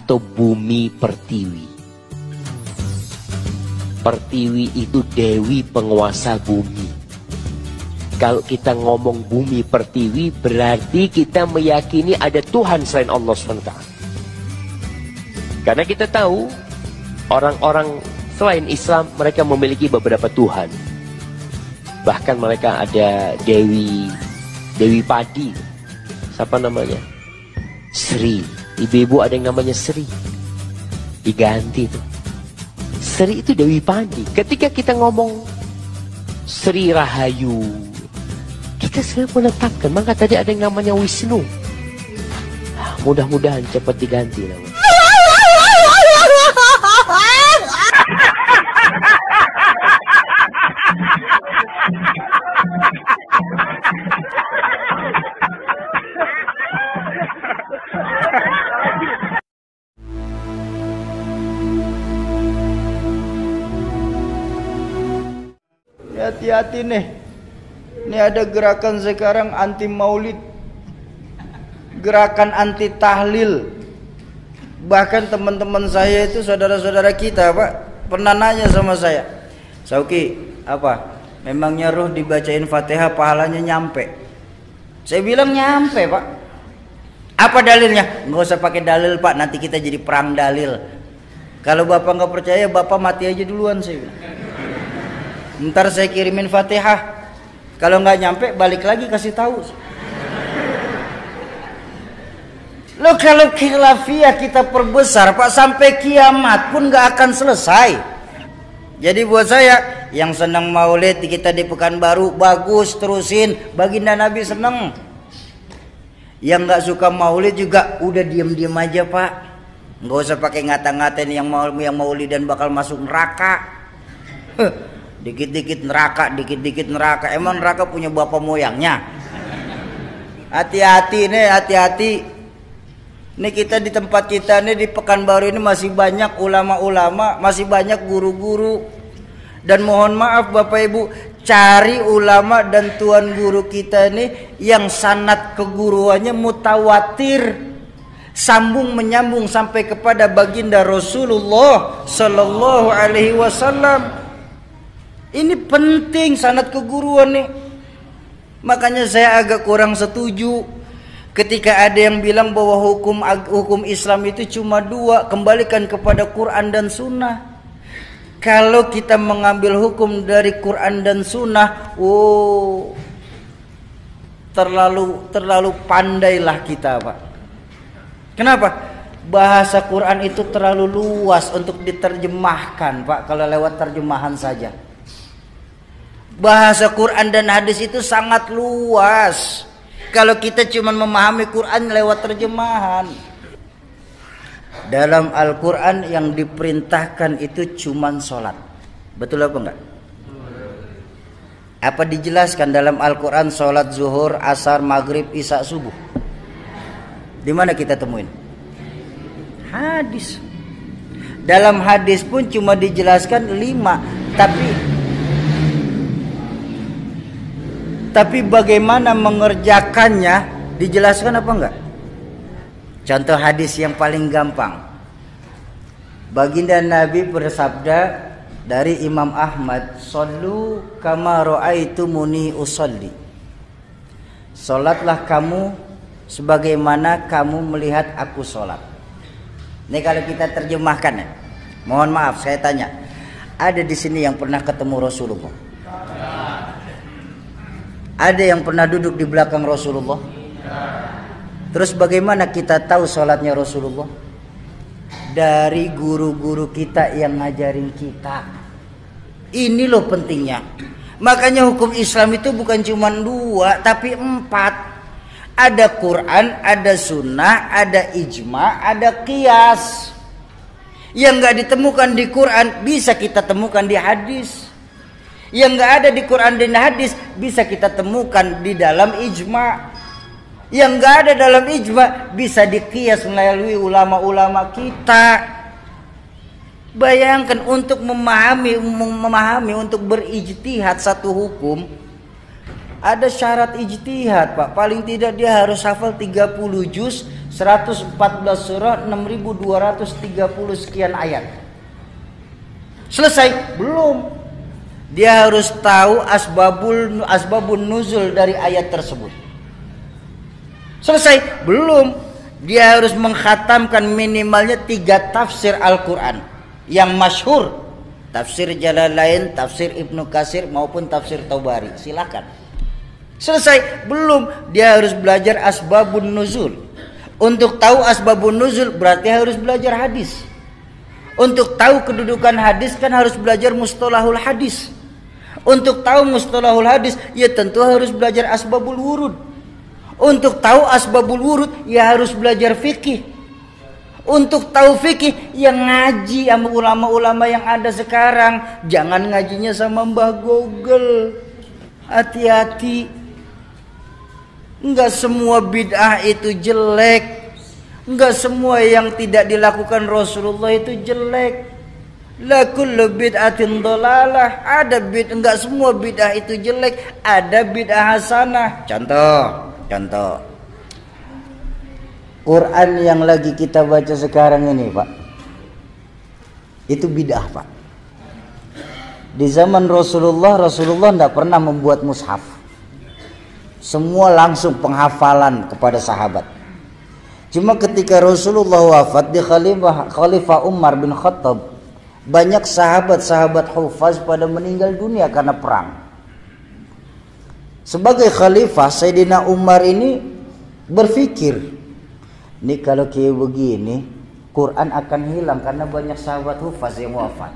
atau bumi pertiwi. Pertiwi itu dewi penguasa bumi. Kalau kita ngomong bumi pertiwi, berarti kita meyakini ada Tuhan selain Allah SWT. Karena kita tahu orang-orang selain Islam mereka memiliki beberapa Tuhan. Bahkan mereka ada Dewi Padi. Siapa namanya? Sri. Ibu-ibu ada yang namanya Sri. Diganti tuh. Sri itu Dewi Padi. Ketika kita ngomong Sri Rahayu, kita sudah menetapkan. Maka tadi ada yang namanya Wisnu. Mudah-mudahan cepat diganti namanya. Hati-hati nih. Ini ada gerakan sekarang anti maulid, gerakan anti tahlil. Bahkan teman-teman saya itu, saudara-saudara kita, Pak, pernah nanya sama saya, Sauki, apa? Memangnya roh dibacain Fatihah pahalanya nyampe? Saya bilang nyampe, Pak. Apa dalilnya? Nggak usah pakai dalil, Pak, nanti kita jadi perang dalil. Kalau Bapak nggak percaya, Bapak mati aja duluan, saya bilang. Ntar saya kirimin Fatihah. Kalau nggak nyampe, balik lagi kasih tahu. Loh, kalau khilafiyah kita perbesar, Pak, sampai kiamat pun nggak akan selesai. Jadi buat saya, yang senang maulid kita di Pekanbaru, bagus, terusin. Baginda Nabi senang. Yang nggak suka maulid juga udah diem-diem aja, Pak. Nggak usah pakai ngata-ngatain yang maulid dan bakal masuk neraka. Dikit-dikit neraka, dikit-dikit neraka. Emang neraka punya bapak moyangnya? Hati-hati nih, hati-hati. Nih kita di tempat kita nih di Pekanbaru ini masih banyak ulama-ulama, masih banyak guru-guru. Dan mohon maaf Bapak Ibu, cari ulama dan tuan guru kita nih yang sanad keguruannya mutawatir, sambung menyambung sampai kepada baginda Rasulullah Sallallahu Alaihi Wasallam. Ini penting sanad keguruan nih. Makanya saya agak kurang setuju ketika ada yang bilang bahwa hukum Islam itu cuma dua, kembalikan kepada Quran dan Sunnah. Kalau kita mengambil hukum dari Quran dan Sunnah, terlalu pandailah kita, Pak. Kenapa? Bahasa Quran itu terlalu luas untuk diterjemahkan, Pak, kalau lewat terjemahan saja. Bahasa Quran dan hadis itu sangat luas. Kalau kita cuma memahami Quran lewat terjemahan. Dalam Al-Quran yang diperintahkan itu cuma sholat. Betul apa enggak? Apa dijelaskan dalam Al-Quran sholat zuhur, asar, maghrib, isya, subuh? Di mana kita temuin? Hadis. Dalam hadis pun cuma dijelaskan 5. Tapi bagaimana mengerjakannya dijelaskan apa enggak? Contoh hadis yang paling gampang. Baginda Nabi bersabda dari Imam Ahmad, "Shallu kama ra'aitumuni usolli." Salatlah kamu sebagaimana kamu melihat aku salat. Ini kalau kita terjemahkan ya. Mohon maaf saya tanya. Ada di sini yang pernah ketemu Rasulullah? Ada yang pernah duduk di belakang Rasulullah? Terus bagaimana kita tahu sholatnya Rasulullah? Dari guru-guru kita yang ngajarin kita. Ini loh pentingnya. Makanya hukum Islam itu bukan cuma 2, tapi 4. Ada Quran, ada sunnah, ada ijma, ada qiyas. Yang gak ditemukan di Quran bisa kita temukan di hadis. Yang gak ada di Quran dan hadis bisa kita temukan di dalam ijma. Yang gak ada dalam ijma bisa diqiyas melalui ulama-ulama kita. Bayangkan untuk memahami untuk berijtihad satu hukum, Ada syarat ijtihad, Pak. Paling tidak dia harus hafal 30 juz, 114 surah, 6230 sekian ayat. Selesai? Belum. Dia harus tahu asbabun nuzul dari ayat tersebut. Selesai? Belum. Dia harus mengkhatamkan minimalnya 3 tafsir Al-Quran yang masyhur. Tafsir Jalalain, tafsir Ibnu Katsir maupun tafsir Tabari. Silakan. Selesai? Belum. Dia harus belajar asbabun nuzul. Untuk tahu asbabun nuzul berarti harus belajar hadis. Untuk tahu kedudukan hadis kan harus belajar mustalahul hadis. Untuk tahu mustalahul hadis ya tentu harus belajar asbabul wurud. Untuk tahu asbabul wurud ya harus belajar fikih. Untuk tahu fikih ya ngaji sama ulama-ulama yang ada sekarang. Jangan ngajinya sama Mbah Google. Hati-hati. Enggak semua bid'ah itu jelek. Enggak semua yang tidak dilakukan Rasulullah itu jelek. La kullu bid'atin dhalalah. Enggak semua bid'ah itu jelek. Ada bid'ah hasanah. Contoh. Quran yang lagi kita baca sekarang ini, Pak. Itu bid'ah, Pak. Di zaman Rasulullah tidak pernah membuat mushaf. Semua langsung penghafalan kepada sahabat. Cuma ketika Rasulullah wafat di Khalifah Umar bin Khattab, banyak sahabat-sahabat hufaz pada meninggal dunia karena perang. Sebagai khalifah, Sayyidina Umar ini berpikir, ini kalau kayak begini, Quran akan hilang karena banyak sahabat hufaz yang wafat.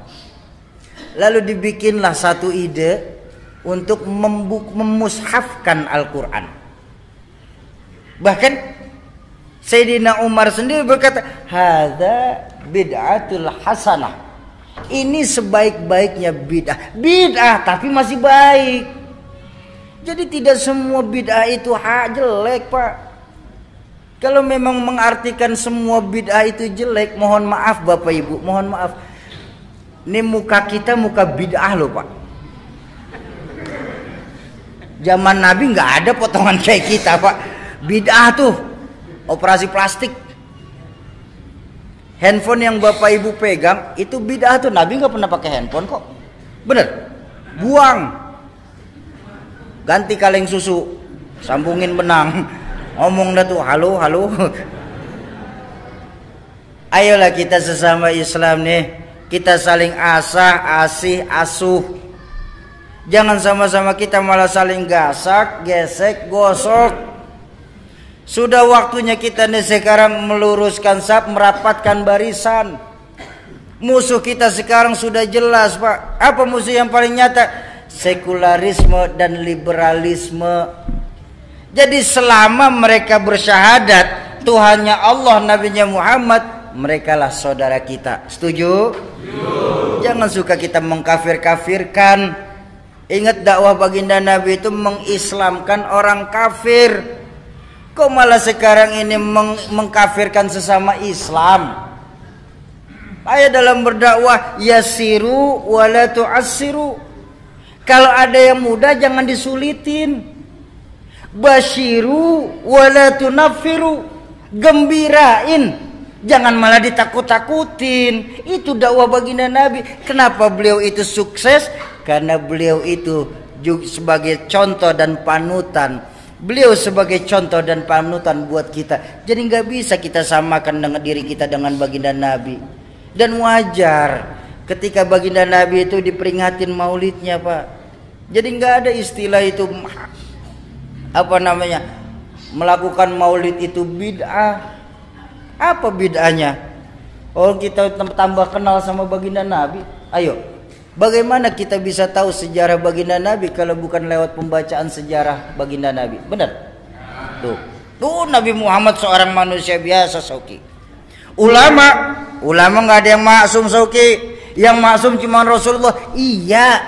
Lalu dibikinlah satu ide untuk memushafkan Al-Quran. Bahkan Sayyidina Umar sendiri berkata, hadza bid'atul hasanah. Ini sebaik-baiknya bid'ah. Bid'ah tapi masih baik. Jadi tidak semua bid'ah itu jelek, Pak. Kalau memang mengartikan semua bid'ah itu jelek, mohon maaf Bapak Ibu, mohon maaf. Ini muka kita muka bid'ah loh, Pak. Zaman Nabi nggak ada potongan kayak kita, Pak. Bid'ah tuh operasi plastik. Handphone yang Bapak Ibu pegang itu bid'ah tuh. Nabi nggak pernah pakai handphone kok. Bener? Buang. Ganti kaleng susu, sambungin benang. Ngomong dah tuh, halo. Ayolah kita sesama Islam nih, kita saling asih, asuh. Jangan sama-sama kita malah saling gasak, gesek, gosok. Sudah waktunya kita nih sekarang meluruskan saf, merapatkan barisan. Musuh kita sekarang sudah jelas, Pak. Apa musuh yang paling nyata? Sekularisme dan liberalisme. Jadi selama mereka bersyahadat Tuhannya Allah, Nabinya Muhammad, merekalah saudara kita. Setuju? Jangan suka kita mengkafir-kafirkan. Ingat dakwah baginda Nabi itu mengislamkan orang kafir. Kok malah sekarang ini mengkafirkan sesama Islam? Ayo dalam berdakwah, yasiru wala tu'assiru. Kalau ada yang mudah jangan disulitin. Basyiru wala tunaffiru. Gembirain, jangan malah ditakut-takutin. Itu dakwah baginda Nabi. Kenapa beliau itu sukses? Karena beliau itu juga sebagai contoh dan panutan. Beliau sebagai contoh dan panutan buat kita. Jadi nggak bisa kita samakan dengan diri kita dengan baginda Nabi. Dan wajar ketika baginda Nabi itu diperingatin maulidnya, Pak. Jadi nggak ada istilah itu melakukan maulid itu bid'ah. Apa bid'ahnya? Oh, kita tambah kenal sama baginda Nabi. Ayo, bagaimana kita bisa tahu sejarah baginda Nabi kalau bukan lewat pembacaan sejarah baginda Nabi? Benar? Tuh Nabi Muhammad seorang manusia biasa, Sauki. Ulama nggak ada yang maksum, Sauki. Yang maksum cuma Rasulullah. Iya,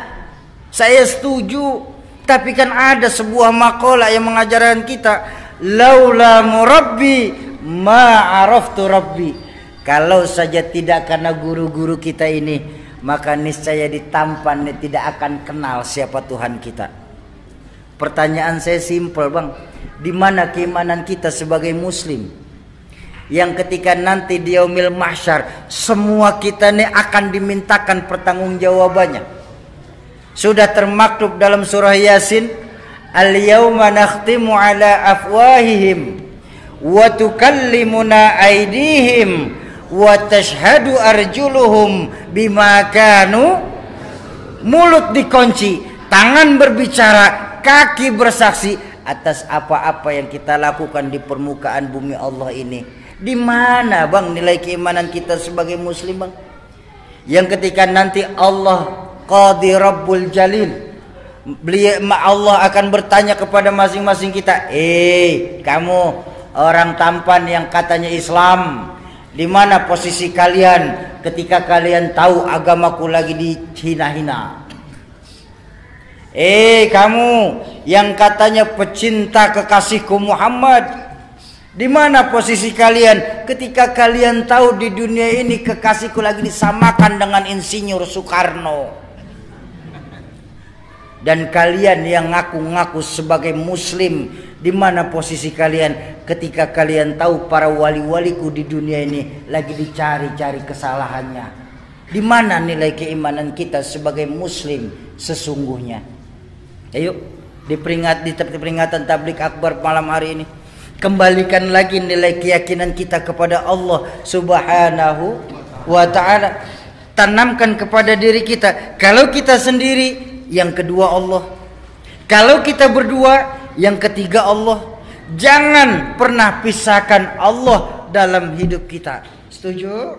saya setuju. Tapi kan ada sebuah maqalah yang mengajarkan kita, laula murabbi ma araftu rabbi. Kalau saja tidak karena guru-guru kita ini, maka niscaya di tampan tidak akan kenal siapa Tuhan kita. Pertanyaan saya simpel, Bang. Di mana keimanan kita sebagai muslim? Yang ketika nanti di yaumil mahsyar semua kita ini akan dimintakan pertanggungjawabannya. Sudah termaktub dalam surah Yasin, al-yauma nakhtimu ala afwahihim wa tukallimuna aydihim wa tashhadu arjuluhum bima kanu. Mulut dikunci, tangan berbicara, kaki bersaksi atas apa-apa yang kita lakukan di permukaan bumi Allah ini. Di mana, Bang, nilai keimanan kita sebagai muslim, Bang? Yang ketika nanti Allah Qadi Rabbul Jalil, Allah akan bertanya kepada masing-masing kita, kamu orang tampan yang katanya Islam, di mana posisi kalian ketika kalian tahu agamaku lagi dihina-hina? Kamu yang katanya pecinta kekasihku Muhammad, di mana posisi kalian ketika kalian tahu di dunia ini kekasihku lagi disamakan dengan Insinyur Soekarno? Dan kalian yang ngaku-ngaku sebagai muslim, di mana posisi kalian ketika kalian tahu para wali-waliku di dunia ini lagi dicari-cari kesalahannya? Di mana nilai keimanan kita sebagai muslim sesungguhnya? Ayo, di peringatan tablik akbar malam hari ini, kembalikan lagi nilai keyakinan kita kepada Allah Subhanahu wa ta'ala. Tanamkan kepada diri kita, kalau kita sendiri, yang kedua Allah. Kalau kita berdua, yang ketiga Allah. Jangan pernah pisahkan Allah dalam hidup kita. Setuju?